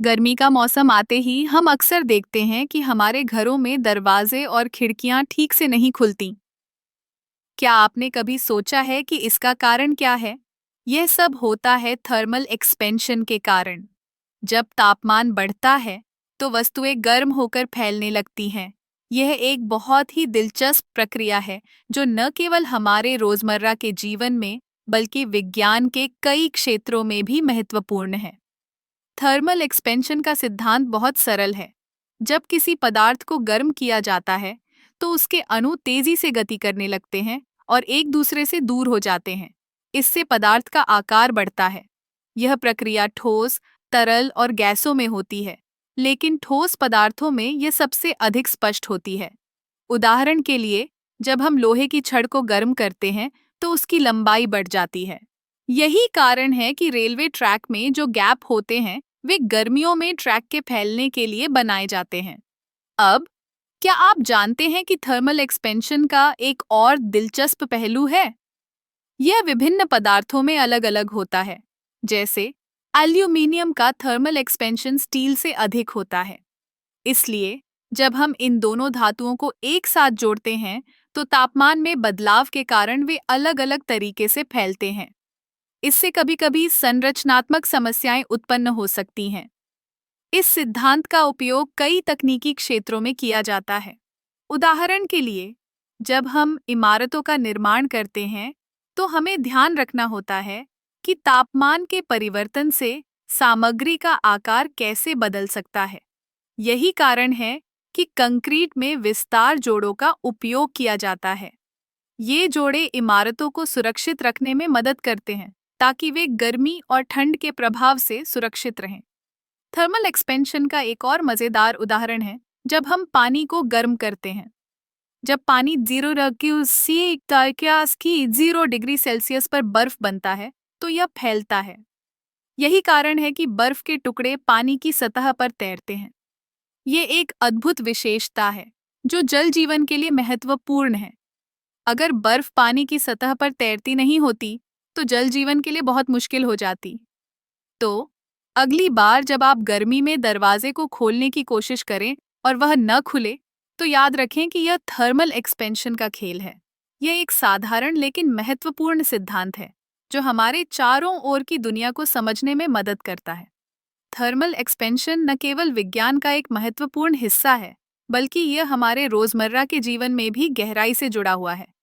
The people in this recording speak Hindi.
गर्मी का मौसम आते ही हम अक्सर देखते हैं कि हमारे घरों में दरवाजे और खिड़कियां ठीक से नहीं खुलती। क्या आपने कभी सोचा है कि इसका कारण क्या है? यह सब होता है थर्मल एक्सपेंशन के कारण। जब तापमान बढ़ता है, तो वस्तुएं गर्म होकर फैलने लगती हैं। यह एक बहुत ही दिलचस्प प्रक्रिया है, जो न केवल हमारे रोजमर्रा के जीवन में, बल्कि विज्ञान के कई क्षेत्रों में भी महत्वपूर्ण है। थर्मल एक्सपेंशन का सिद्धांत बहुत सरल है। जब किसी पदार्थ को गर्म किया जाता है, तो उसके अणु तेजी से गति करने लगते हैं और एक दूसरे से दूर हो जाते हैं। इससे पदार्थ का आकार बढ़ता है। यह प्रक्रिया ठोस, तरल और गैसों में होती है, लेकिन ठोस पदार्थों में यह सबसे अधिक स्पष्ट होती है। उदाहरण के लिए, जब हम लोहे की छड़ को गर्म करते हैं, तो उसकी लंबाई बढ़ जाती है। यही कारण है कि रेलवे ट्रैक में जो गैप होते हैं, वे गर्मियों में ट्रैक के फैलने के लिए बनाए जाते हैं। अब, क्या आप जानते हैं कि थर्मल एक्सपेंशन का एक और दिलचस्प पहलू है? यह विभिन्न पदार्थों में अलग-अलग होता है। जैसे, एल्यूमीनियम का थर्मल एक्सपेंशन स्टील से अधिक होता है। इसलिए, जब हम इन दोनों धातुओं को एक साथ जोड़ते हैं, तो तापमान में बदलाव के कारण वे अलग-अलग तरीके से फैलते हैं। इससे कभी-कभी संरचनात्मक समस्याएं उत्पन्न हो सकती हैं। इस सिद्धांत का उपयोग कई तकनीकी क्षेत्रों में किया जाता है। उदाहरण के लिए, जब हम इमारतों का निर्माण करते हैं, तो हमें ध्यान रखना होता है कि तापमान के परिवर्तन से सामग्री का आकार कैसे बदल सकता है। यही कारण है कि कंक्रीट में विस्तार जोड़ों का उपयोग किया जाता है। ये जोड़े इमारतों को सुरक्षित रखने में मदद करते हैं, ताकि वे गर्मी और ठंड के प्रभाव से सुरक्षित रहें। थर्मल एक्सपेंशन का एक और मजेदार उदाहरण है जब हम पानी को गर्म करते हैं। जब पानी 0 डिग्री सेल्सियस पर बर्फ बनता है, तो यह फैलता है। यही कारण है कि बर्फ के टुकड़े पानी की सतह पर तैरते हैं। ये एक अद्भुत विशेषता है, जो जल जीवन के लिए महत्वपूर्ण है। अगर बर्फ पानी की सतह पर तैरती नहीं होती, तो जल जीवन के लिए बहुत मुश्किल हो जाती। तो अगली बार जब आप गर्मी में दरवाजे को खोलने की कोशिश करें और वह न खुले, तो याद रखें कि यह थर्मल एक्सपेंशन का खेल है। यह एक साधारण लेकिन महत्वपूर्ण सिद्धांत है, जो हमारे चारों ओर की दुनिया को समझने में मदद करता है। थर्मल एक्सपेंशन न केवल विज्ञान का एक महत्वपूर्ण हिस्सा है, बल्कि यह हमारे रोजमर्रा के जीवन में भी गहराई से जुड़ा हुआ है।